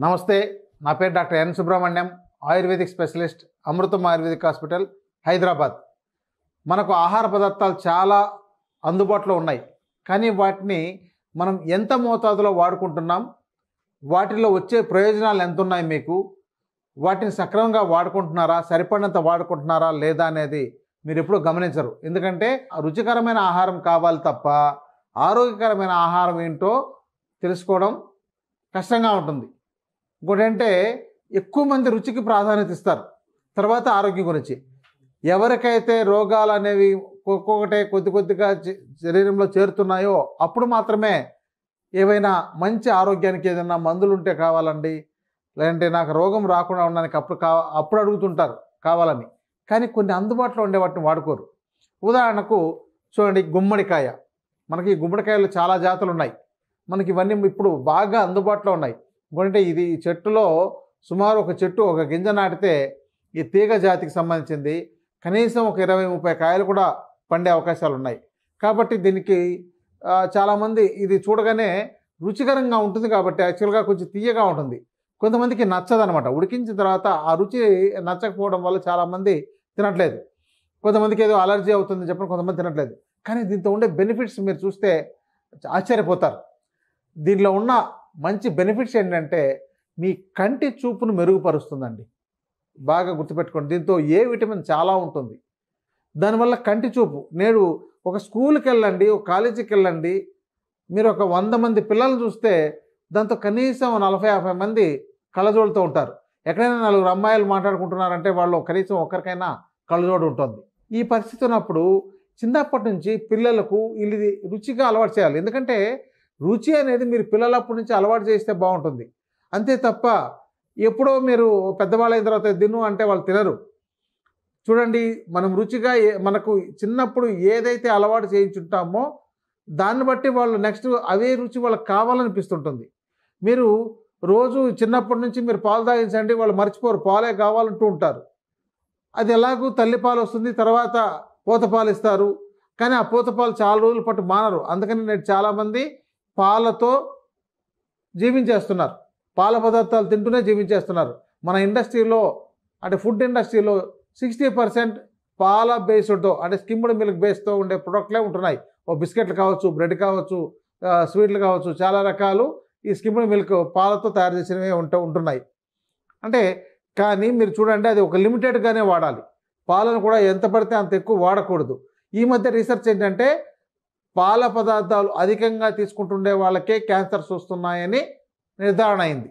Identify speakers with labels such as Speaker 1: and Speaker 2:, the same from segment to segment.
Speaker 1: నమస్తే, నా పేరు doctor N Subrahmanyam, ayurvedic specialist, Amrutham ayurvedic hospital, Hyderabad. మనకు ఆహార పదార్థాలు చాలా అందుబాటులో ఉన్నాయి, కానీ వాటిని మనం ఎంత మోతాదులో వాడుకుంటున్నాం, వాటిలో వచ్చే ప్రయోజనాలు ఎంత ఉన్నాయి, మీకు వాటిని సక్రమంగా వాడుకుంటున్నారా, సరిపడినంత వాడుకుంటున్నారా లేదా అనేది మీరు ఎప్పుడూ గమనించరు. ఎందుకంటే రుచికరమైన ఆహారం కావాలి తప్ప ఆరోగ్యకరమైన ఆహారం ఏంటో తెలుసుకోవడం కష్టంగా ఉంటుంది. ఇంకోటి అంటే ఎక్కువ మంది రుచికి ప్రాధాన్యత ఇస్తారు, తర్వాత ఆరోగ్యం గురించి. ఎవరికైతే రోగాలు అనేవి ఒక్కొక్కటే కొద్ది కొద్దిగా శరీరంలో చేరుతున్నాయో అప్పుడు మాత్రమే ఏవైనా మంచి ఆరోగ్యానికి ఏదైనా మందులు ఉంటే కావాలండి, లేదంటే నాకు రోగం రాకుండా ఉండడానికి అప్పుడు అడుగుతుంటారు కావాలని. కానీ కొన్ని అందుబాటులో ఉండే వాటిని వాడుకోరు. ఉదాహరణకు చూడండి, గుమ్మడికాయ. మనకి గుమ్మడికాయలు చాలా జాతులు ఉన్నాయి, మనకి ఇవన్నీ ఇప్పుడు బాగా అందుబాటులో ఉన్నాయి. ఎందుకంటే ఇది చెట్టులో సుమారు ఒక చెట్టు ఒక గింజ నాటితే ఈ తీగ జాతికి సంబంధించింది కనీసం ఒక 20-30 కాయలు కూడా పండే అవకాశాలు ఉన్నాయి. కాబట్టి దీనికి చాలామంది ఇది చూడగానే రుచికరంగా ఉంటుంది కాబట్టి యాక్చువల్గా కొంచెం తీయగా ఉంటుంది. కొంతమందికి నచ్చదనమాట. ఉడికించిన తర్వాత ఆ రుచి నచ్చకపోవడం వల్ల చాలామంది తినట్లేదు. కొంతమందికి ఏదో అలర్జీ అవుతుంది చెప్పని కొంతమంది తినట్లేదు. కానీ దీంతో ఉండే బెనిఫిట్స్ మీరు చూస్తే ఆశ్చర్యపోతారు. దీనిలో ఉన్న మంచి బెనిఫిట్స్ ఏంటంటే మీ కంటి చూపును మెరుగుపరుస్తుందండి. బాగా గుర్తుపెట్టుకోండి, దీంతో ఏ విటమిన్ చాలా ఉంటుంది. దానివల్ల కంటి చూపు, నేడు ఒక స్కూల్కి వెళ్ళండి, ఒక కాలేజీకి వెళ్ళండి, మీరు ఒక 100 మంది పిల్లలు చూస్తే దాంతో కనీసం 40-50 మంది కళ్ళజోడుతో ఉంటారు. ఎక్కడైనా 4 అమ్మాయిలు మాట్లాడుకుంటున్నారంటే వాళ్ళు కనీసం ఒక్కరికైనా కళ్ళజోడు ఉంటుంది. ఈ పరిస్థితి ఉన్నప్పుడు చిన్నప్పటి నుంచి పిల్లలకు ఇది రుచిగా అలవాటు చేయాలి. ఎందుకంటే రుచి అనేది మీరు పిల్లలప్పటి నుంచి అలవాటు చేస్తే బాగుంటుంది. అంతే తప్ప ఎప్పుడో మీరు పెద్దవాళ్ళు అయిన తర్వాత తిను అంటే వాళ్ళు తినరు. చూడండి, మనం రుచిగా మనకు చిన్నప్పుడు ఏదైతే అలవాటు చేయించుంటామో దాన్ని బట్టి వాళ్ళు నెక్స్ట్ అవే రుచి వాళ్ళకి కావాలనిపిస్తుంటుంది. మీరు రోజు చిన్నప్పటి నుంచి మీరు పాలు తాగించండి, వాళ్ళు మర్చిపోరు, పాలే కావాలంటూ ఉంటారు. అది ఎలాగూ తల్లిపాలు వస్తుంది, తర్వాత పూతపాలు ఇస్తారు. కానీ ఆ పూతపాలు చాలా రోజుల పాటు మానరు. అందుకని నేడు చాలామంది పాలతో జీవించేస్తున్నారు, పాల పదార్థాలు తింటూనే జీవించేస్తున్నారు. మన ఇండస్ట్రీలో అంటే ఫుడ్ ఇండస్ట్రీలో 60% పాల బేస్డ్తో అంటే స్కిమ్డ్ మిల్క్ బేస్తో ఉండే ప్రొడక్ట్లే ఉంటున్నాయి. ఓ బిస్కెట్లు కావచ్చు, బ్రెడ్ కావచ్చు, స్వీట్లు కావచ్చు, చాలా రకాలు ఈ స్కిమ్డ్ మిల్క్ పాలతో తయారు చేసినవి ఉంటున్నాయి. అంటే కానీ మీరు చూడండి, అది ఒక లిమిటెడ్గానే వాడాలి. పాలను కూడా ఎంత పడితే అంత ఎక్కువ వాడకూడదు. ఈ మధ్య రీసెర్చ్ ఏంటంటే పాల పదార్థాలు అధికంగా తీసుకుంటుండే వాళ్ళకే క్యాన్సర్స్ వస్తున్నాయని నిర్ధారణ అయింది.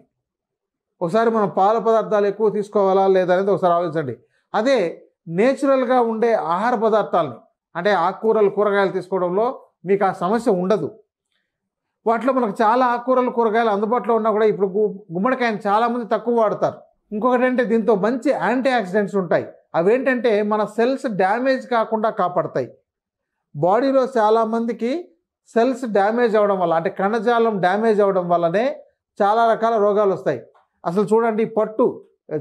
Speaker 1: ఒకసారి మనం పాల పదార్థాలు ఎక్కువ తీసుకోవాలా లేదా అనేది ఒకసారి ఆలోచించండి. అదే నేచురల్గా ఉండే ఆహార పదార్థాలని అంటే ఆకుకూరలు, కూరగాయలు తీసుకోవడంలో మీకు ఆ సమస్య ఉండదు. వాటిలో మనకు చాలా ఆకుకూరలు, కూరగాయలు అందుబాటులో ఉన్నా కూడా ఇప్పుడు గుమ్మడికాయని చాలామంది తక్కువ వాడతారు. ఇంకొకటి అంటే దీంతో మంచి యాంటీ ఆక్సిడెంట్స్ ఉంటాయి. అవేంటంటే మన సెల్స్ డ్యామేజ్ కాకుండా కాపాడతాయి. బాడీలో చాలామందికి సెల్స్ డ్యామేజ్ అవ్వడం వల్ల అంటే కణజాలం డ్యామేజ్ అవ్వడం వల్లనే చాలా రకాల రోగాలు వస్తాయి. అసలు చూడండి, పట్టు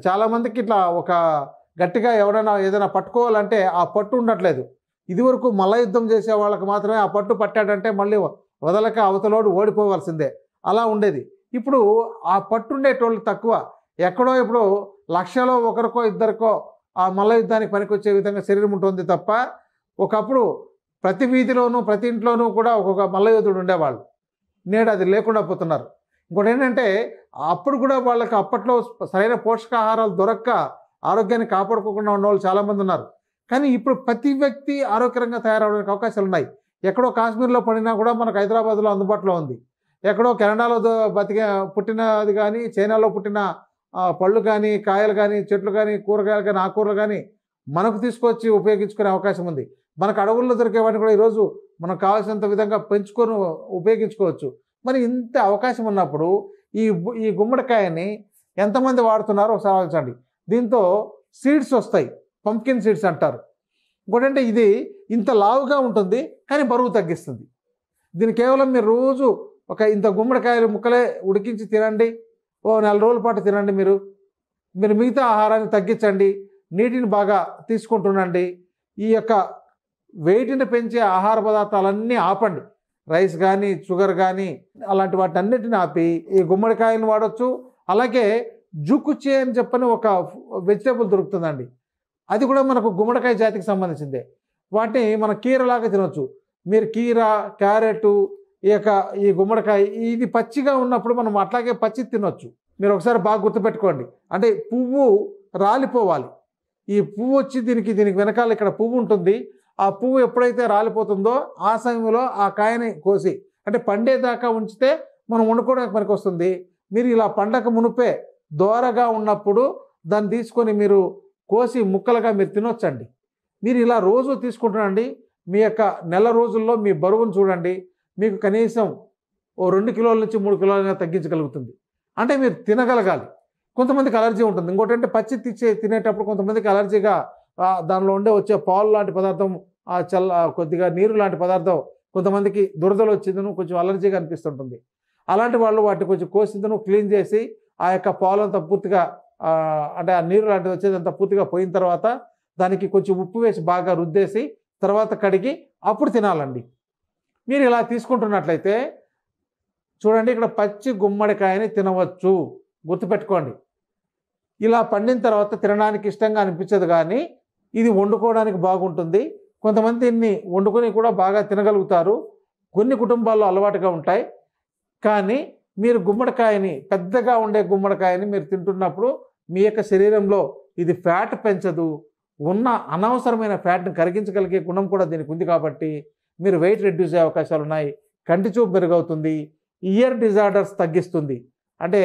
Speaker 1: చాలామందికి ఇట్లా ఒక గట్టిగా ఎవరైనా ఏదైనా పట్టుకోవాలంటే ఆ పట్టు ఉండట్లేదు. ఇదివరకు మల్ల యుద్ధం చేసే వాళ్ళకి మాత్రమే ఆ పట్టు పట్టాడంటే మళ్ళీ వదలక అవతలోడు ఓడిపోవాల్సిందే, అలా ఉండేది. ఇప్పుడు ఆ పట్టు ఉండేటోళ్ళు తక్కువ. ఎక్కడో ఇప్పుడు 1,00,000లో ఒకరికో ఇద్దరికో ఆ మల్ల యుద్ధానికి పనికొచ్చే విధంగా శరీరం ఉంటుంది తప్ప ఒకప్పుడు ప్రతి వీధిలోనూ ప్రతి ఇంట్లోనూ కూడా ఒక్కొక్క మల్లయోధుడు ఉండేవాళ్ళు. నేడు అది లేకుండా పోతున్నారు. ఇంకోటి ఏంటంటే అప్పుడు కూడా వాళ్ళకి అప్పట్లో సరైన పోషకాహారాలు దొరక్క ఆరోగ్యాన్ని కాపాడుకోకుండా ఉన్నవాళ్ళు చాలామంది ఉన్నారు. కానీ ఇప్పుడు ప్రతి వ్యక్తి ఆరోగ్యకరంగా తయారవడానికి అవకాశాలు ఉన్నాయి. ఎక్కడో కాశ్మీర్లో పడినా కూడా మనకు హైదరాబాద్లో అందుబాటులో ఉంది. ఎక్కడో కెనడాలో పుట్టినది కానీ, చైనాలో పుట్టిన పళ్ళు కానీ, కాయలు కానీ, చెట్లు కానీ, కూరగాయలు కానీ, ఆకుకూరలు కానీ మనకు తీసుకొచ్చి ఉపయోగించుకునే అవకాశం ఉంది. మనకు అడవుల్లో దొరికే వాటిని కూడా ఈరోజు మనకు కావాల్సినంత విధంగా పెంచుకొని ఉపయోగించుకోవచ్చు. మరి ఇంత అవకాశం ఉన్నప్పుడు ఈ గుమ్మడికాయని ఎంతమంది వాడుతున్నారో ఒకసారి ఆలోచించండి. దీంతో సీడ్స్ వస్తాయి, పంప్కిన్ సీడ్స్ అంటారు. ఇంకోటంటే ఇది ఇంత లావుగా ఉంటుంది కానీ బరువు తగ్గిస్తుంది. దీన్ని కేవలం మీరు రోజు ఇంత గుమ్మడికాయలు ముక్కలే ఉడికించి తినండి, ఓ 4 రోజుల పాటు తినండి. మీరు మిగతా ఆహారాన్ని తగ్గించండి, నీటిని బాగా తీసుకుంటుండండి. ఈ యొక్క వెయిట్ని పెంచే ఆహార పదార్థాలన్నీ ఆపండి. రైస్ కానీ, షుగర్ కానీ అలాంటి వాటి అన్నిటిని ఆపి ఈ గుమ్మడికాయను వాడచ్చు. అలాగే జుకుచే అని చెప్పని ఒక వెజిటేబుల్ దొరుకుతుందండి. అది కూడా మనకు గుమ్మడికాయ జాతికి సంబంధించిందే. వాటిని మనం కీరలాగా తినొచ్చు. మీరు కీర, క్యారెట్, ఈ గుమ్మడికాయ ఇది పచ్చిగా ఉన్నప్పుడు మనం అట్లాగే పచ్చి తినొచ్చు. మీరు ఒకసారి బాగా గుర్తుపెట్టుకోండి. అంటే పువ్వు రాలిపోవాలి. ఈ పువ్వు వచ్చి దీనికి వెనకాల ఇక్కడ పువ్వు ఉంటుంది. ఆ పువ్వు ఎప్పుడైతే రాలిపోతుందో ఆ సమయంలో ఆ కాయని కోసి, అంటే పండేదాకా ఉంచితే మనం వండుకోవడానికి పనికి వస్తుంది. మీరు ఇలా పండక మునుపే దోరగా ఉన్నప్పుడు దాన్ని తీసుకొని మీరు కోసి ముక్కలుగా మీరు తినొచ్చండి. మీరు ఇలా రోజు తీసుకుంటానండి. మీ యొక్క నెల రోజుల్లో మీ బరువును చూడండి. మీకు కనీసం ఓ 2 కిలోల నుంచి 3 కిలోలైనా తగ్గించగలుగుతుంది. అంటే మీరు తినగలగాలి. కొంతమందికి అలర్జీ ఉంటుంది. ఇంకోటి అంటే పచ్చి తినేటప్పుడు కొంతమందికి అలర్జీగా దానిలో వచ్చే పాలు లాంటి పదార్థం, కొద్దిగా నీరు లాంటి పదార్థం కొంతమందికి దురదలు వచ్చిందను కొంచెం అలర్జీగా అనిపిస్తుంటుంది. అలాంటి వాళ్ళు వాటిని కొంచెం కోసిందను క్లీన్ చేసి ఆ యొక్క పాలు అంతా పూర్తిగా అంటే ఆ నీరు లాంటిది వచ్చేదంతా పూర్తిగా పోయిన తర్వాత దానికి కొంచెం ఉప్పు వేసి బాగా రుద్దేసి తర్వాత కడిగి అప్పుడు తినాలండి. మీరు ఇలా తీసుకుంటున్నట్లయితే చూడండి, ఇక్కడ పచ్చి గుమ్మడికాయని తినవచ్చు. గుర్తుపెట్టుకోండి. ఇలా పండిన తర్వాత తినడానికి ఇష్టంగా అనిపించదు, కానీ ఇది వండుకోవడానికి బాగుంటుంది. కొంతమంది దీన్ని వండుకొని కూడా బాగా తినగలుగుతారు. కొన్ని కుటుంబాల్లో అలవాటుగా ఉంటాయి. కానీ మీరు గుమ్మడికాయని, పెద్దగా ఉండే గుమ్మడికాయని మీరు తింటున్నప్పుడు మీ యొక్క శరీరంలో ఇది ఫ్యాట్ పెంచదు. ఉన్న అనవసరమైన ఫ్యాట్ని కరిగించగలిగే గుణం కూడా దీనికి ఉంది. కాబట్టి మీరు వెయిట్ రెడ్యూస్ అయ్యే అవకాశాలు ఉన్నాయి. కంటి చూపు మెరుగవుతుంది. ఇయర్ డిజార్డర్స్ తగ్గిస్తుంది. అంటే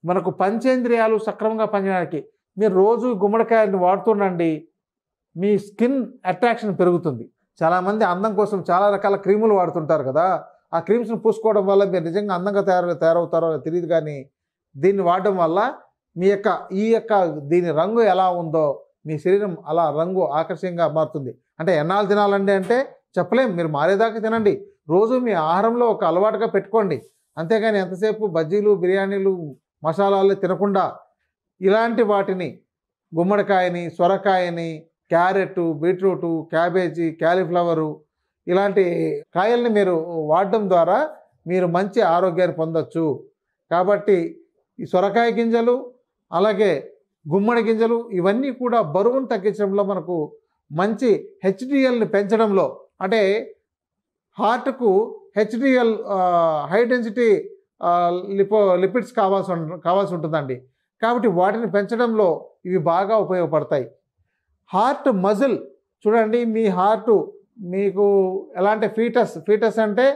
Speaker 1: మనకు పంచేంద్రియాలు సక్రమంగా పనిచేయడానికి మీరు రోజు గుమ్మడికాయని వాడుతుండండి. మీ స్కిన్ అట్రాక్షన్ పెరుగుతుంది. చాలామంది అందం కోసం చాలా రకాల క్రీములు వాడుతుంటారు కదా. ఆ క్రీమ్స్ని పూసుకోవడం వల్ల మీరు నిజంగా అందంగా తయారవుతారో తెలియదు, కానీ దీన్ని వాడడం వల్ల ఈ యొక్క దీని రంగు ఎలా ఉందో మీ శరీరం అలా రంగు ఆకర్షణీయంగా మారుతుంది. అంటే ఎన్నాళ్ళు తినాలండి అంటే చెప్పలేం. మీరు మారేదాకా తినండి. రోజు మీ ఆహారంలో ఒక అలవాటుగా పెట్టుకోండి. అంతేగాని ఎంతసేపు బజ్జీలు, బిర్యానీలు, మసాలాలు తినకుండా ఇలాంటి వాటిని, గుమ్మడికాయని, సొరకాయని, క్యారెట్, బీట్రూటు, క్యాబేజీ, క్యాలీఫ్లవరు ఇలాంటి కాయల్ని మీరు వాడడం ద్వారా మీరు మంచి ఆరోగ్యాన్ని పొందొచ్చు. కాబట్టి ఈ సొరకాయ గింజలు, అలాగే గుమ్మడి గింజలు ఇవన్నీ కూడా బరువును తగ్గించడంలో, మనకు మంచి హెచ్డిఎల్ని పెంచడంలో, అంటే హార్ట్కు హెచ్డిఎల్ హై డెన్సిటీ లిపిడ్స్ కావాల్సి ఉంటుందండి. కాబట్టి వాటిని పెంచడంలో ఇవి బాగా ఉపయోగపడతాయి. హార్ట్ మజిల్ చూడండి, మీ హార్ట్ మీకు ఎలాంటి ఫీటస్ అంటే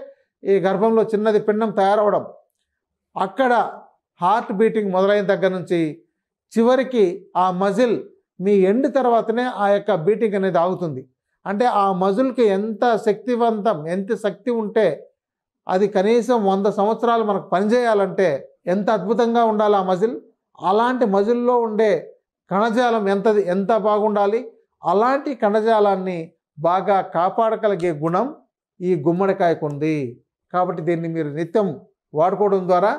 Speaker 1: ఈ గర్భంలో చిన్నది పిండం తయారవడం, అక్కడ హార్ట్ బీటింగ్ మొదలైన దగ్గర నుంచి చివరికి ఆ మజిల్ మీ ఎండ్ తర్వాతనే ఆ యొక్క బీటింగ్ అనేది ఆగుతుంది. అంటే ఆ మజిల్కి ఎంత శక్తి ఉంటే అది కనీసం 100 సంవత్సరాలు మనకు పనిచేయాలంటే ఎంత అద్భుతంగా ఉండాలి ఆ మజిల్. అలాంటి మజిల్లో ఉండే కణజాలం ఎంత బాగుండాలి. అలాంటి కణజాలాన్ని బాగా కాపాడగలిగే గుణం ఈ గుమ్మడికాయకు ఉంది. కాబట్టి దీన్ని మీరు నిత్యం వాడుకోవడం ద్వారా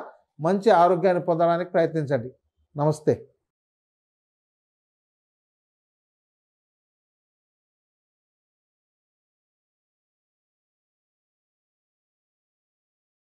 Speaker 1: మంచి ఆరోగ్యాన్ని పొందడానికి ప్రయత్నించండి. నమస్తే.